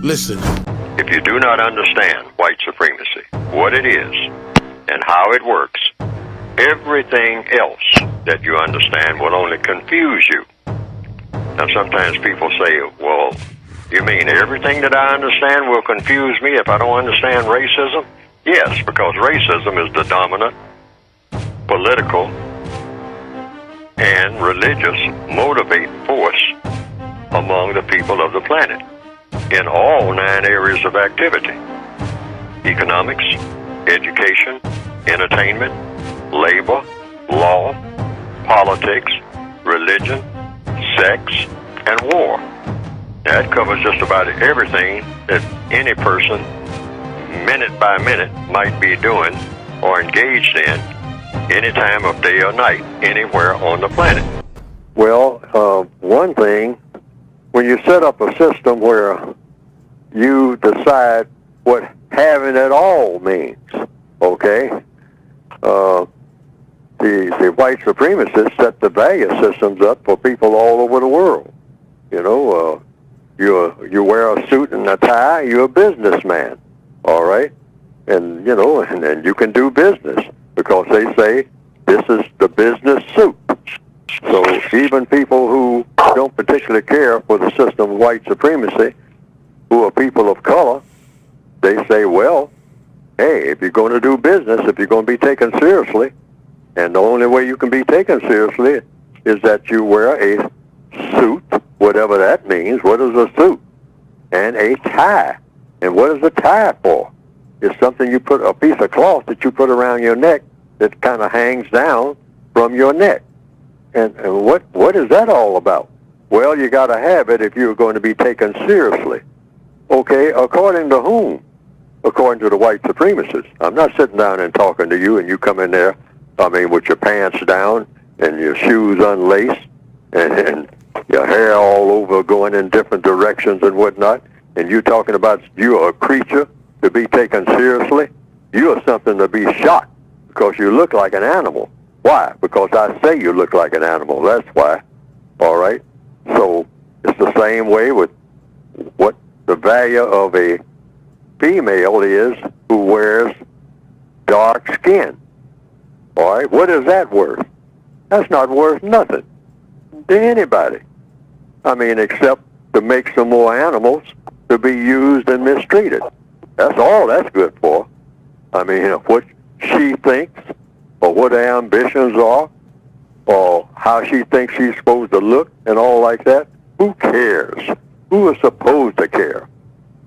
Listen. If you do not understand white supremacy, what it is, and how it works, everything else that you understand will only confuse you. Now, sometimes people say, well, you mean everything that I understand will confuse me if I don't understand racism? Yes, because racism is the dominant political and religious motivating force among the people of the planet in all 9 areas of activity: economics, education, entertainment, labor, law, politics, religion, sex, and war. That covers just about everything that any person, minute by minute, might be doing or engaged in any time of day or night, anywhere on the planet. Well, one thing, when you set up a system where you decide what having it all means, okay? The white supremacists set the value systems up for people all over the world. You know, you wear a suit and a tie, you're a businessman, all right? And, you know, and you can do business because they say this is the business suit. So even people who don't particularly care for the system of white supremacy, who are people of color, they say, well, hey, if you're going to do business, if you're going to be taken seriously, and the only way you can be taken seriously is that you wear a suit, whatever that means. What is a suit? And a tie. And what is a tie for? It's something you put, a piece of cloth that you put around your neck that kind of hangs down from your neck. And what is that all about? Well, you got to have it if you're going to be taken seriously. Okay, according to whom? According to the white supremacists. I'm not sitting down and talking to you and you come in there, I mean, with your pants down and your shoes unlaced and your hair all over going in different directions and whatnot, and you talking about you're a creature to be taken seriously. You are something to be shot because you look like an animal. Why? Because I say you look like an animal. That's why. All right? So it's the same way with what the value of a female is who wears dark skin. All right? What is that worth? That's not worth nothing to anybody. I mean, except to make some more animals to be used and mistreated. That's all that's good for. I mean, what she thinks or what her ambitions are or how she thinks she's supposed to look and all like that, who cares? Who is supposed to care?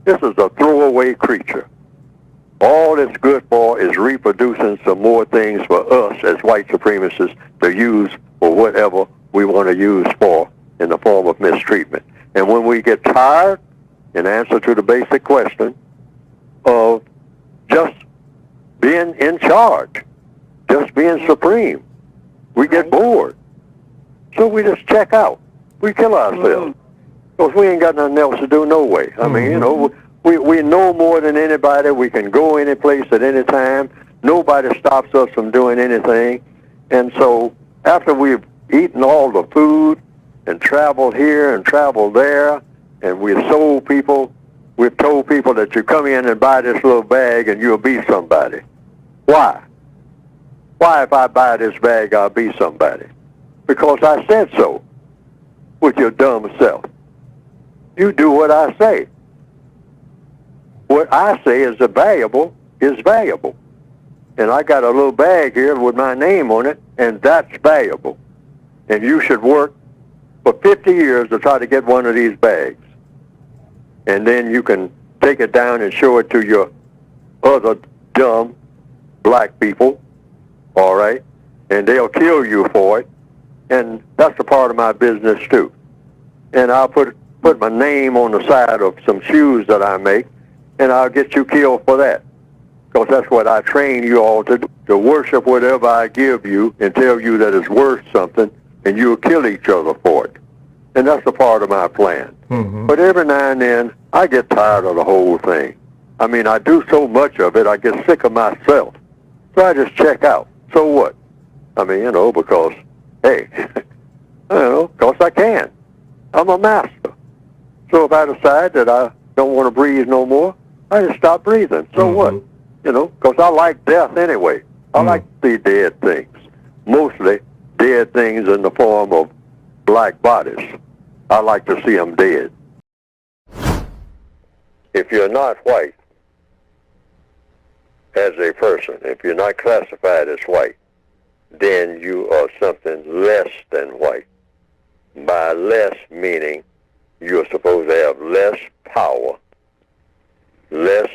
This is a throwaway creature. All it's good for is reproducing some more things for us as white supremacists to use for whatever we want to use for in the form of mistreatment. And when we get tired, in answer to the basic question of just being in charge, just being supreme, we get bored. So we just check out. We kill ourselves. Because we ain't got nothing else to do no way. I mean, you know, we know more than anybody. We can go any place at any time. Nobody stops us from doing anything. And so after we've eaten all the food and traveled here and traveled there, and we've told people that you come in and buy this little bag and you'll be somebody. Why? Why if I buy this bag, I'll be somebody? Because I said so with your dumb self. You do what I say. What I say is valuable is valuable. And I got a little bag here with my name on it, and that's valuable. And you should work for 50 years to try to get one of these bags. And then you can take it down and show it to your other dumb black people, all right? And they'll kill you for it. And that's a part of my business, too. And I'll put my name on the side of some shoes that I make, and I'll get you killed for that. Because that's what I train you all to do, to worship whatever I give you and tell you that it's worth something, and you'll kill each other for it. And that's a part of my plan. But every now and then, I get tired of the whole thing. I mean, I do so much of it, I get sick of myself. So I just check out. So what? I mean, you know, because, hey, you know, because I can. I'm a master. So if I decide that I don't want to breathe no more, I just stop breathing. So what? You know, because I like death anyway. I like to see dead things, mostly dead things in the form of black bodies. I like to see them dead. If you're not white as a person, if you're not classified as white, then you are something less than white. By less meaning you're supposed to have less power, less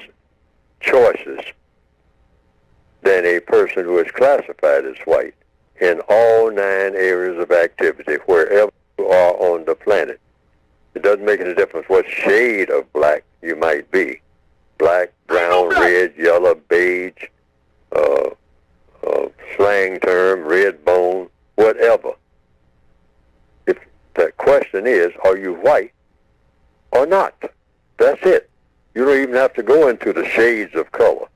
choices than a person who is classified as white in all 9 areas of activity wherever you are on the planet. It doesn't make any difference what shade of black you might be. Black, brown, red, yellow, beige, slang term, red bone, whatever. If the question is, are you white or not? That's it. You don't even have to go into the shades of color.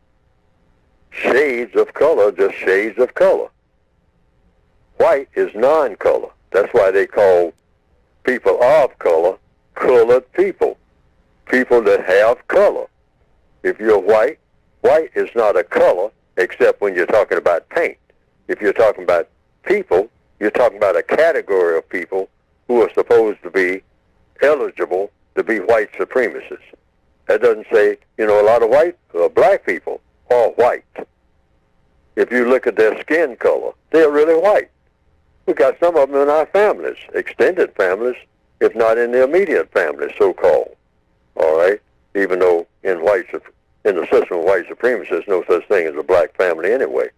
Shades of color, just shades of color. White is non-color. That's why they call people of color colored people. People that have color. If you're white, white is not a color except when you're talking about paint. If you're talking about people, you're talking about a category of people who are supposed to be eligible to be white supremacists. That doesn't say, you know, a lot of black people are white. If you look at their skin color, they're really white. We got some of them in our families, extended families, if not in the immediate family, so-called. All right? Even though in the system of white supremacists, there's no such thing as a black family anyway.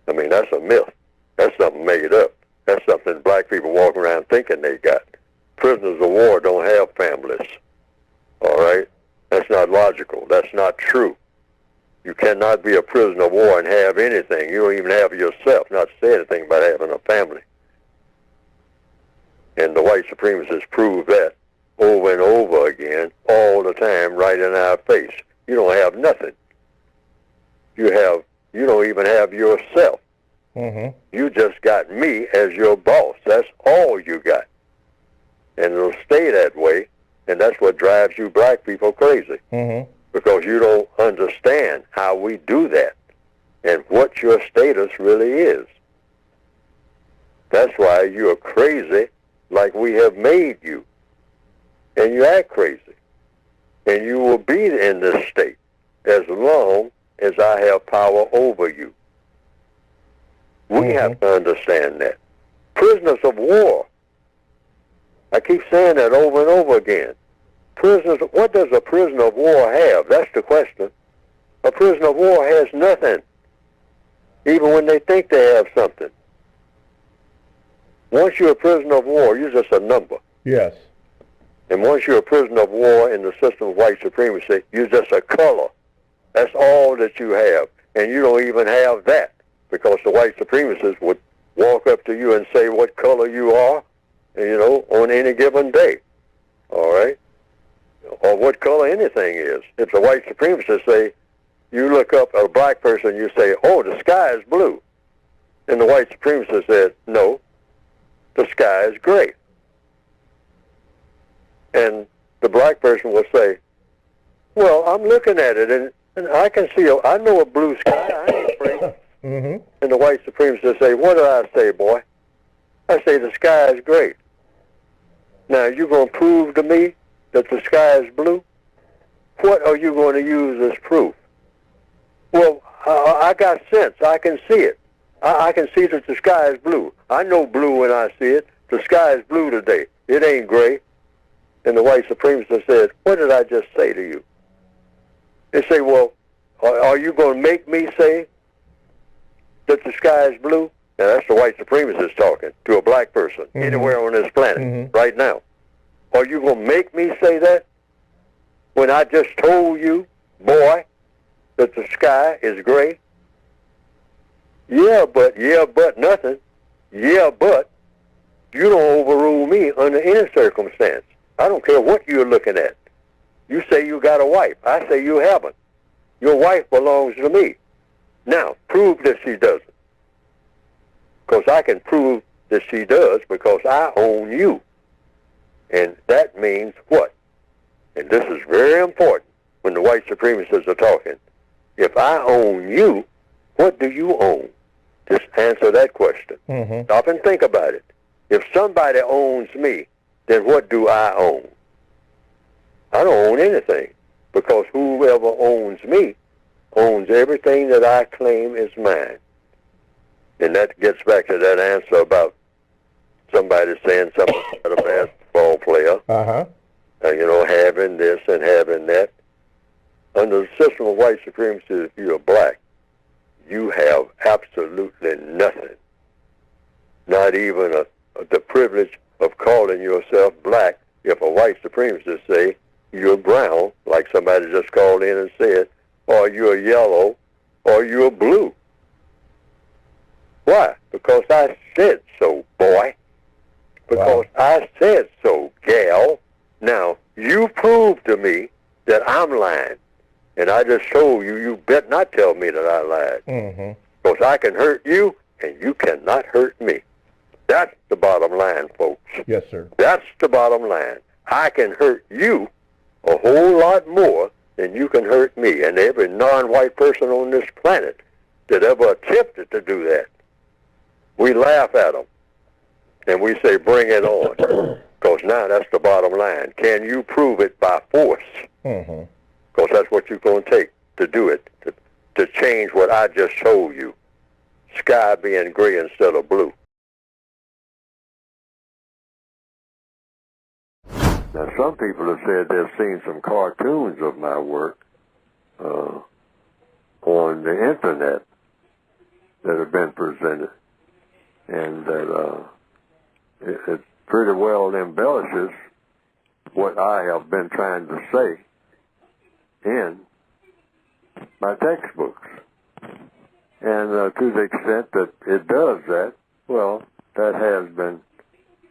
I mean, that's a myth. That's something made up. That's something black people walk around thinking they got. Prisoners of war don't have families. All right? That's not logical. That's not true. You cannot be a prisoner of war and have anything. You don't even have yourself, not say anything about having a family. And the white supremacists prove that over and over again, all the time, right in our face. You don't have nothing. You don't even have yourself. You just got me as your boss. That's all you got. And it'll stay that way, and that's what drives you black people crazy. Because you don't understand how we do that and what your status really is. That's why you're crazy like we have made you. And you act crazy. And you will be in this state as long as I have power over you. We have to understand that. Prisoners of war. I keep saying that over and over again. What does a prisoner of war have? That's the question. A prisoner of war has nothing, even when they think they have something. Once you're a prisoner of war, you're just a number. Yes. And once you're a prisoner of war in the system of white supremacy, you're just a color. That's all that you have. And you don't even have that, because the white supremacists would walk up to you and say what color you are, you know, on any given day. All right? Or what color anything is. If the white supremacists say, you look up at a black person, you say, oh, the sky is blue. And the white supremacist said, no, the sky is gray. And the black person will say, well, I'm looking at it, and I can see, I know a blue sky, I ain't afraid. And the white supremacist say, what did I say, boy? I say the sky is gray. Now, you going to prove to me that the sky is blue? What are you going to use as proof? Well, I got sense. I can see it. I can see that the sky is blue. I know blue when I see it. The sky is blue today. It ain't gray. And the white supremacist said, what did I just say to you? They say, well, are you going to make me say that the sky is blue? Now, that's the white supremacist talking to a black person anywhere on this planet right now. Are you going to make me say that when I just told you, boy, that the sky is gray? Yeah, but nothing. Yeah, but you don't overrule me under any circumstance. I don't care what you're looking at. You say you got a wife. I say you haven't. Your wife belongs to me. Now, prove that she doesn't. Because I can prove that she does because I own you. And that means what? and this is very important when the white supremacists are talking. If I own you, what do you own? Just answer that question. Mm-hmm. Stop and think about it. If somebody owns me, then what do I own? I don't own anything, because whoever owns me owns everything that I claim is mine. And that gets back to that answer about somebody saying something about a basketball player, having this and having that. Under the system of white supremacy, if you're black, you have absolutely nothing. Not even the privilege of calling yourself black if a white supremacist say you're brown, like somebody just called in and said, or you're yellow, or you're blue. Why? Because I said so, boy. Because I said so, gal. Now, you prove to me that I'm lying. And I just showed you, you bet not tell me that I lied. Mm-hmm. Because I can hurt you, and you cannot hurt me. That's the bottom line, folks. Yes, sir. That's the bottom line. I can hurt you a whole lot more than you can hurt me. And every non-white person on this planet that ever attempted to do that, we laugh at them. And we say, bring it on. Because now that's the bottom line. Can you prove it by force? Mm-hmm. Because that's what you're going to take to do it, to change what I just showed you. Sky being gray instead of blue. Now, some people have said they've seen some cartoons of my work on the internet that have been presented, and that it pretty well embellishes what I have been trying to say in my textbooks. And to the extent that it does that, well, that has been,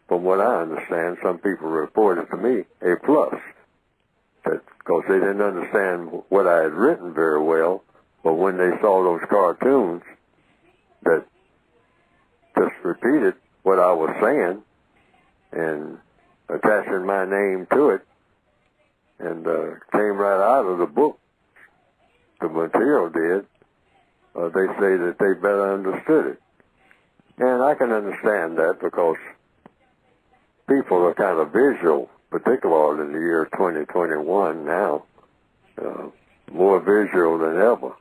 from what I understand, some people reported to me, a plus. Because they didn't understand what I had written very well, but when they saw those cartoons that just repeated what I was saying and attaching my name to it, and came right out of the book, the material did, they say that they better understood it. And I can understand that, because people are kind of visual, particularly in the year 2021 now, more visual than ever.